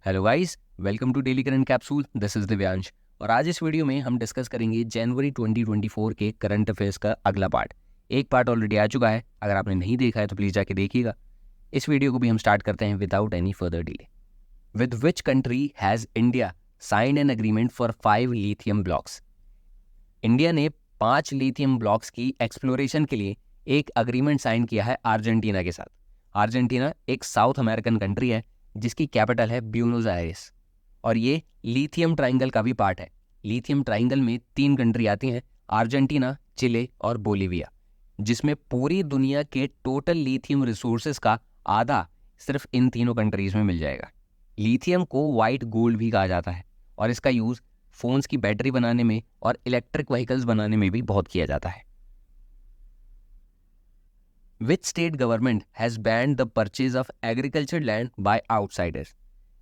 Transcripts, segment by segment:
Hello guys, welcome to daily current capsule. This is Divyansh और आज इस वीडियो में हम डिस्कस करेंगे जनवरी 2024 के करंट अफेयर्स का अगला पार्ट। एक पार्ट ऑलरेडी आ चुका है, अगर आपने नहीं देखा है तो प्लीज़ जाके देखिएगा। इस वीडियो को भी हम स्टार्ट करते हैं without any further delay. With which country has India signed an agreement for 5 lithium blocks? India ने 5 लिथियम ब्लॉक्स की एक्सप्लोरेशन के लिए एक अग्रीमेंट साइन किया है अर्जेंटीना के साथ। अर्जेंटीना एक साउथ अमेरिकन कंट्री है जिसकी कैपिटल है ब्यूनोस आयरेस और ये लिथियम ट्राइंगल का भी पार्ट है। लिथियम ट्राइंगल में 3 कंट्री आती हैं, अर्जेंटीना, चिले और बोलीविया, जिसमें पूरी दुनिया के टोटल लिथियम रिसोर्सेज का आधा सिर्फ इन तीनों कंट्रीज में मिल जाएगा। लिथियम को वाइट गोल्ड भी कहा जाता है और इसका यूज़ फोन्स की बैटरी बनाने में और इलेक्ट्रिक व्हीकल्स बनाने में भी बहुत किया जाता है। Which state government has banned the purchase of agriculture land by outsiders?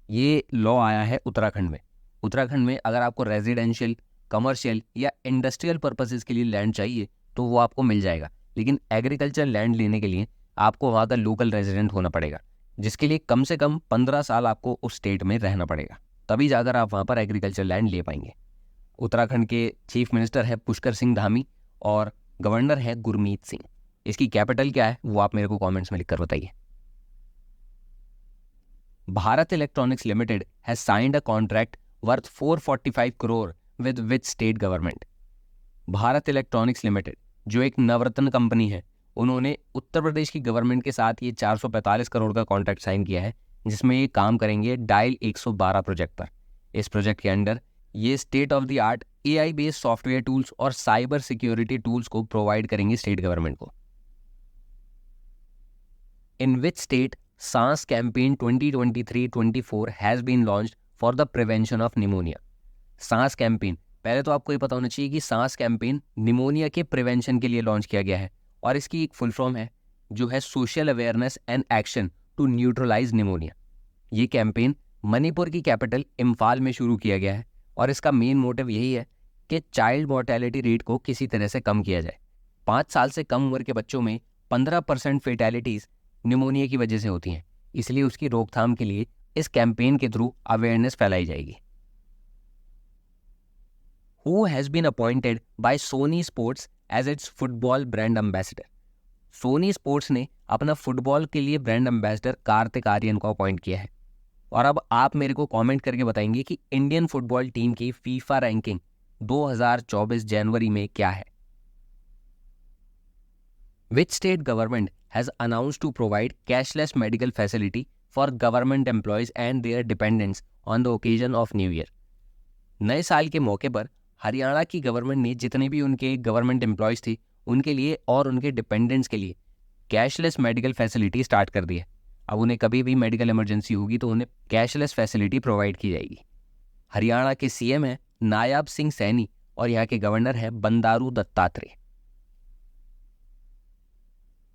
ये लॉ आया है उत्तराखंड में। उत्तराखंड में अगर आपको रेजिडेंशियल, कमर्शियल या इंडस्ट्रियल पर्पसेस के लिए लैंड चाहिए तो वो आपको मिल जाएगा, लेकिन एग्रीकल्चर लैंड लेने के लिए आपको वहाँ का लोकल रेजिडेंट होना पड़ेगा, जिसके लिए कम से कम 15 साल आपको उस स्टेट में रहना पड़ेगा, तभी जाकर आप वहाँ पर एग्रीकल्चर लैंड ले पाएंगे। उत्तराखंड के चीफ मिनिस्टर है पुष्कर सिंह धामी और गवर्नर है गुरमीत सिंह। इसकी कैपिटल क्या है वो आप मेरे को कमेंट्स में लिखकर बताइए। Bharat electronics limited has signed a contract worth 445 crore with which state government? Bharat electronics limited जो एक नवरत्न कंपनी है, उन्होंने उत्तर प्रदेश की गवर्नमेंट के साथ ये 445 करोड़ का कॉन्ट्रैक्ट साइन किया है, जिसमें ये काम करेंगे डायल 112 प्रोजेक्ट पर। इस प्रोजेक्ट के अंडर ये state of the art AI based software tools और साइबर सिक्योरिटी टूल्स को प्रोवाइड करेंगे स्टेट गवर्नमेंट को। In which state SARS campaign 2023-24 has been launched for the prevention of pneumonia? SARS campaign, पहले तो आपको ये पता होना चाहिए कि SARS कैंपेन निमोनिया के प्रिवेंशन के लिए लॉन्च किया गया है और इसकी एक फुल फॉर्म है जो है social awareness and action to neutralise pneumonia. ये कैंपेन मणिपुर की कैपिटल इम्फाल में शुरू किया गया है और इसका मेन मोटिव यही है कि चाइल्ड मोर्टेलिटी रेट को किसी तरह से कम किया जाए। 5 साल से कम उम्र के बच्चों में 15% फेटैलिटीज निमोनिया की वजह से होती हैं, इसलिए उसकी रोकथाम के लिए इस कैंपेन के थ्रू अवेयरनेस फैलाई जाएगी। Who has been appointed by Sony Sports as its football brand ambassador? Sony Sports ने अपना फुटबॉल के लिए ब्रांड एम्बेसडर कार्तिक आर्यन को अपॉइंट किया है। और अब आप मेरे को कमेंट करके बताएंगे कि इंडियन फुटबॉल टीम की फीफा रैंकिंग 2024 जनवरी में क्या है। Which state government has announced to provide cashless medical facility for government employees and their dependents on the occasion of New Year? नए साल के मौके पर हरियाणा की गवर्नमेंट ने जितने भी उनके गवर्नमेंट एम्प्लॉयज़ थे उनके लिए और उनके डिपेंडेंट्स के लिए कैशलेस मेडिकल फैसिलिटी स्टार्ट कर दी है। अब उन्हें कभी भी मेडिकल इमरजेंसी होगी तो उन्हें कैशलेस फैसिलिटी प्रोवाइड की जाएगी। हरियाणा के CM है नायाब सिंह सैनी और यहाँ के गवर्नर है Bandaru Dattatreya.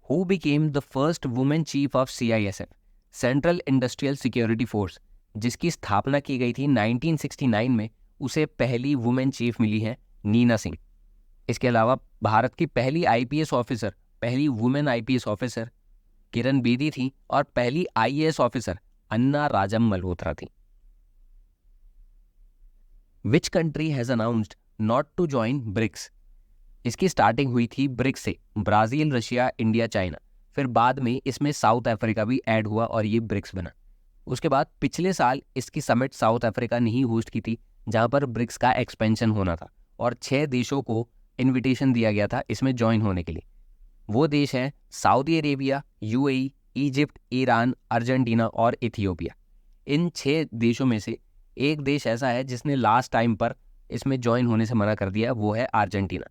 Who became the first woman chief of CISF, central industrial security force, जिसकी स्थापना की गई थी 1969 में, उसे पहली वुमेन चीफ मिली है नीना सिंह। इसके अलावा भारत की पहली IPS ऑफिसर, पहली women IPS officer Kiran Bedi थी और पहली IAS ऑफिसर अन्ना राजम मल्होत्रा थी। Which country has announced not to join BRICS? इसकी स्टार्टिंग हुई थी ब्रिक्स से, ब्राज़ील, रशिया, इंडिया, चाइना, फिर बाद में इसमें साउथ अफ्रीका भी ऐड हुआ और ये ब्रिक्स बना। उसके बाद पिछले साल इसकी समिट साउथ अफ्रीका ने ही होस्ट की थी, जहां पर ब्रिक्स का एक्सपेंशन होना था और 6 देशों को इनविटेशन दिया गया था इसमें ज्वाइन होने के लिए। वो देश हैं Saudi Arabia, UAE, Egypt, Iran, Argentina और इथियोपिया। इन 6 देशों में से एक देश ऐसा है जिसने लास्ट टाइम पर इसमें ज्वाइन होने से मना कर दिया, वो है अर्जेंटीना।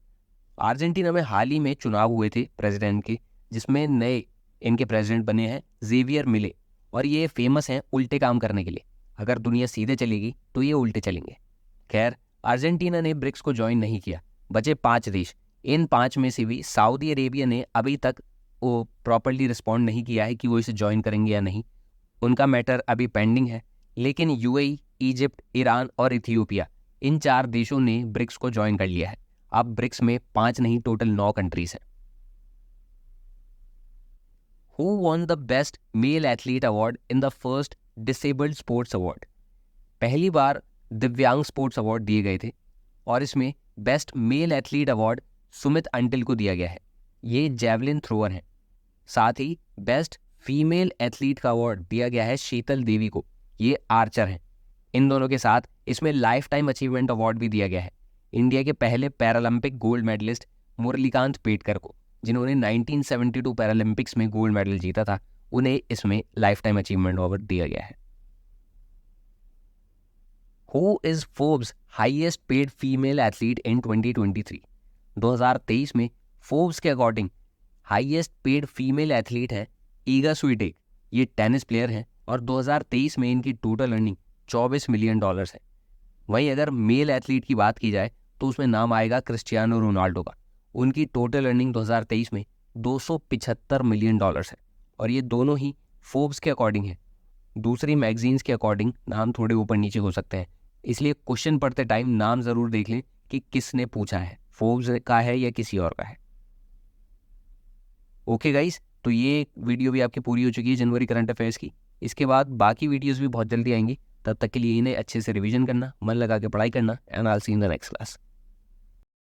अर्जेंटीना में हाल ही में चुनाव हुए थे प्रेसिडेंट के, जिसमें नए इनके प्रेसिडेंट बने हैं जेवियर मिले और ये फेमस हैं उल्टे काम करने के लिए। अगर दुनिया सीधे चलेगी तो ये उल्टे चलेंगे। खैर, अर्जेंटीना ने ब्रिक्स को ज्वाइन नहीं किया, बचे 5 देश। इन 5 में से भी सऊदी अरेबिया ने अभी तक वो प्रॉपर्ली रिस्पॉन्ड नहीं किया है कि वो इसे ज्वाइन करेंगे या नहीं, उनका मैटर अभी पेंडिंग है। लेकिन UAE, इजिप्ट, ईरान और इथियोपिया, इन 4 देशों ने ब्रिक्स को ज्वाइन कर लिया है। अब ब्रिक्स में 5 नहीं, टोटल 9 कंट्रीज हैं। Who won the Best Male Athlete Award in the first Disabled Sports Award? पहली बार दिव्यांग स्पोर्ट्स अवार्ड दिए गए थे और इसमें best male athlete award Sumit until को दिया गया है, ये जैवलिन थ्रोअर हैं। साथ ही बेस्ट फीमेल एथलीट का अवार्ड दिया गया है शीतल देवी को, ये आर्चर हैं। इन दोनों के साथ इसमें लाइफ टाइम अचीवमेंट अवार्ड भी दिया गया है इंडिया के पहले Paralympic gold medallist Murlikant Petkar को, जिन्होंने 1972 पैरालंपिक्स में गोल्ड मेडल जीता था, उन्हें इसमें लाइफ टाइम अचीवमेंट अवार्ड दिया गया है। Who is Forbes highest paid female athlete in 2023? 2023 में फोर्ब्स के according highest paid female athlete है ईगा स्वीटेक, ये टेनिस प्लेयर हैं और 2023 में इनकी टोटल अर्निंग $24 मिलियन है। वहीं अगर मेल एथलीट की बात की जाए तो उसमें नाम आएगा क्रिस्टियानो रोनाल्डो का, उनकी टोटल अर्निंग 2023 में $275 मिलियन है और ये दोनों ही फोर्ब्स के अकॉर्डिंग है। दूसरी मैगजीन्स के अकॉर्डिंग नाम थोड़े ऊपर नीचे हो सकते हैं, इसलिए क्वेश्चन पढ़ते टाइम नाम ज़रूर देख लें कि किसने पूछा है, फोर्ब्स का है या किसी और का है। ओके गाइस, तो ये वीडियो भी आपकी पूरी हो चुकी है जनवरी करंट अफेयर्स की। इसके बाद बाकी वीडियोस भी बहुत जल्दी आएंगी, तब तक के लिए इन्हें अच्छे से रिवीजन करना, मन लगा के पढ़ाई करना, and I will see in the next class.